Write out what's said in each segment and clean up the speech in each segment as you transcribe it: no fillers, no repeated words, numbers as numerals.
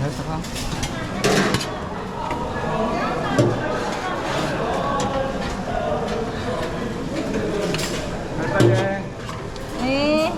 됐어. 빨리. 네.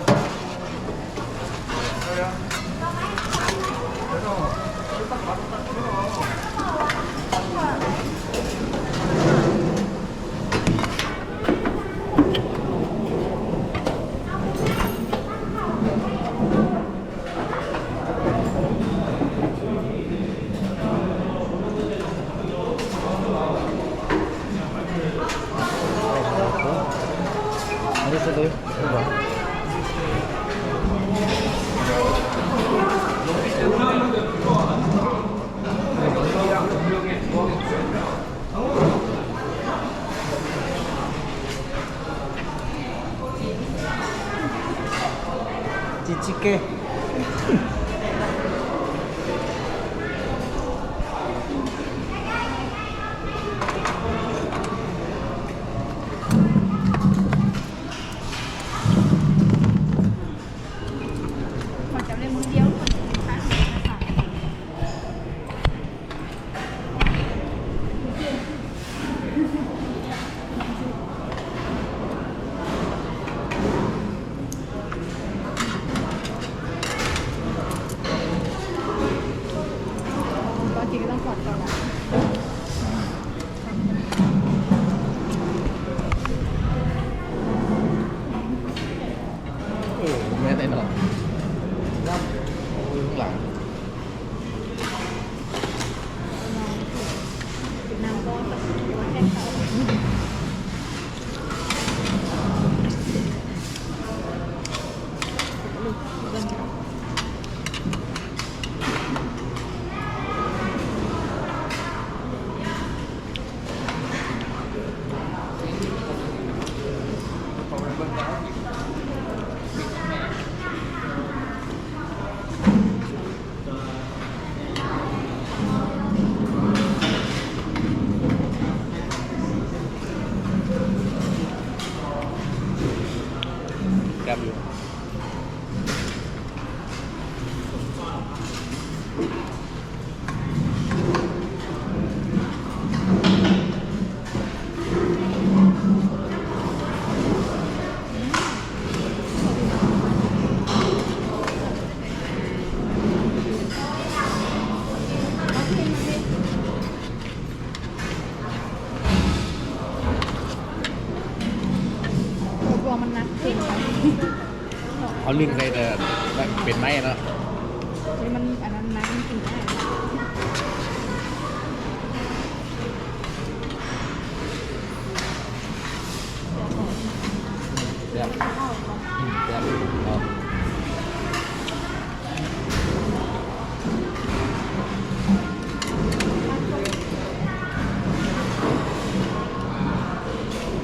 알겠어, 너 해봐. 찌찌개. Còn cháu lên muốn điếu còn khác có chị đang còn còn lại Nghe tên rồi. Hướng lại. Việt Nam có tập có khen khẩu Đẹpอยู่กลัวมันนักขึ้น เขาลึงใส่แต่เป็นไม้เนาะ นี่มันอันนั้นนักจริงๆได้ เดี๋ยวเดี๋ยวเอา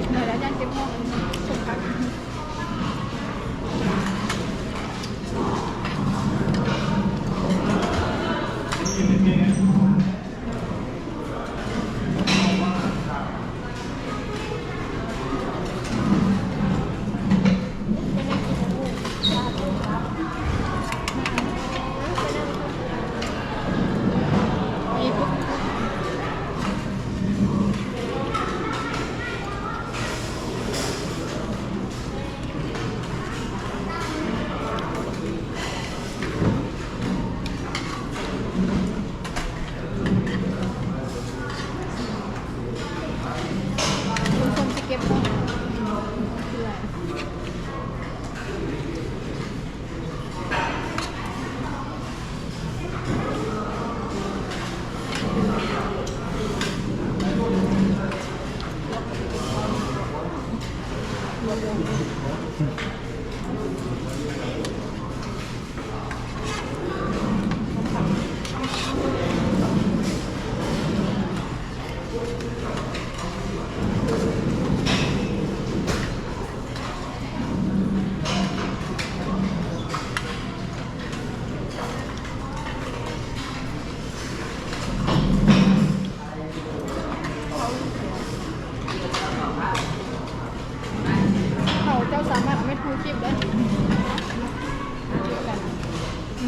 เหนื่อยแล้วยันเก็บห้องส่งพัก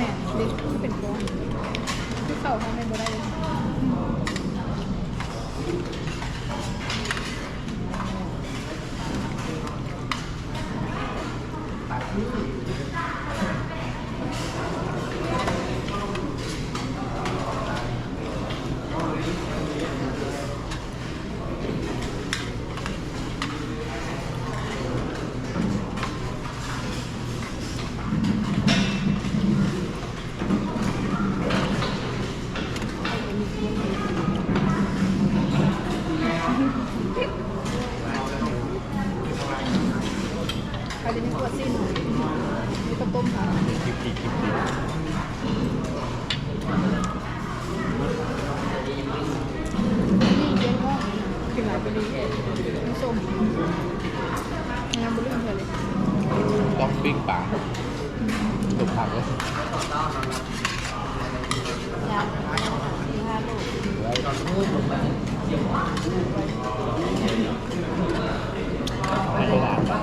ม่เด็กที่เป็นก้อนที่เข่าทำไม่ได้เลยใครจะมีขวดสิ้นมีข้าวต้มค่ะ คลิปดีคลิปดี นี่เย็นห้องกินหลายบดีน้ำส้มงานบริเวณเลย ต้องปิ้งปลาตุกผักเลย ยาว5 โล ไว้ให้เวลา ใส่ห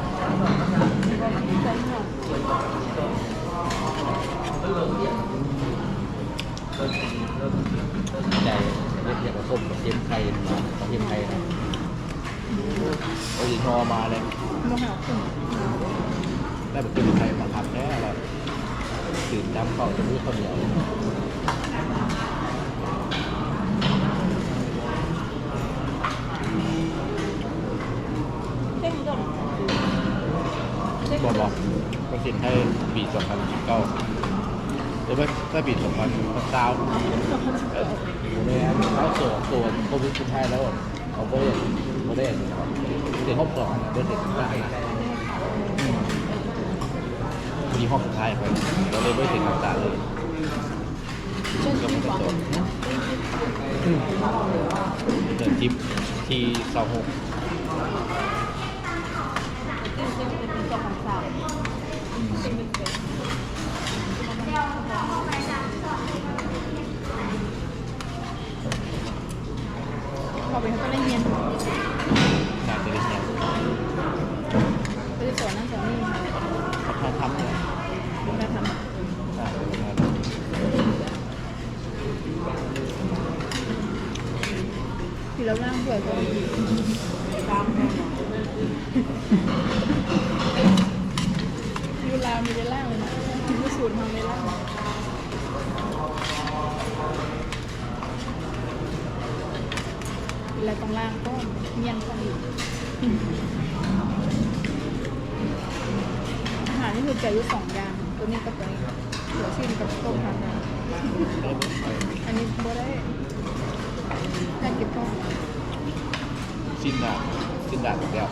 ัว ใจเรียกอย่างผสมกับเทียมไทยของเทียมไทยนะโอ้ยนอมาเลย โมหะขึ้น ได้แบบเทียมไทยมาขับแน่แล้วตื่นจำเขาจะมือข้าวเหนียว เด้งก่อนเด้ง บอก ก่อน ก็สินให้ปี2019หรือว่าถ้าปี2020เนี่ยเขาตัวโควิดสุดท้ายแล้วเขาก็ยังไม่ได้เสียห้องสองเดือนเด็กต่างมีห้องสุดท้ายไปเราเลยไม่ถึงต่างเลย เช่น ก็ ที่ ไม่ หวัง จบเดินทิปที่26พอไปเขาก็ได้เงียน น่าจะได้เห็น ไปสอนนั่งสอนนี่ เขาทำเนี่ย คุณแม่ทำ น่าจะเป็นงาน ที่เรานั่งเผื่อตัวตามยูลามีในล่างเลยนะมีสูตรทำในล่างเวลาตรงล่างก็เงียนกันอยู่อาหารนี่คือจะอยู่2 อย่างตัวนี้กับตัวนี้หัวชิ้นกับต้มทำนะอันนี้โบได้แค่กินต้ม สิ้นดาบเดียว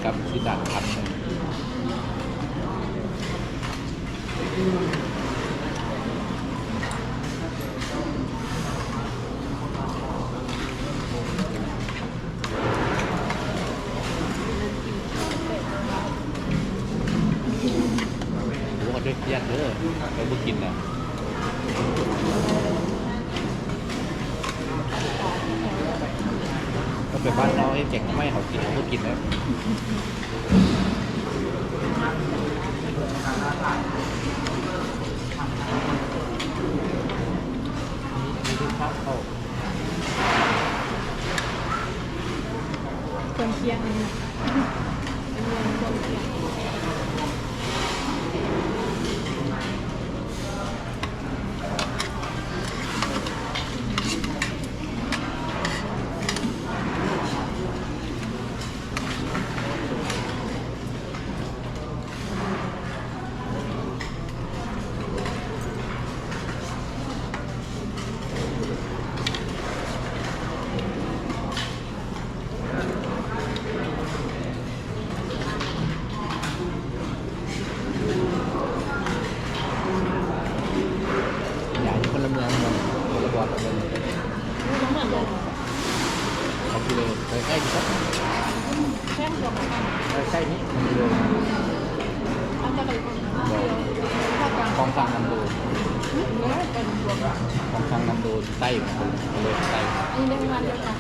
กับสิ้นดาบพันหนึ่งผมก็ด้วยเครียดเด้อเราบุกินนะก็ไปบ้านเราให้เจ๋งไม่เขากินเขาก็กินนะมีทุกภาคเข้า เครื่องเคียงอันนี้เป็นเรื่องเครื่องเคียงอย่างที่คนละเมืองคนละบอดกันเลย รู้เหมือนกัน เขาคือเลยไปใกล้ที่สุด แค่ตัวมัน ใกล้นี้มันเลย อันจะเป็นคนเดียวภาคกลาง กองทางนำโดน เนื้อเป็นรวม กองทางนำโดนใต้มันเลยใต้ อันนี้ได้ประมาณเดียวกัน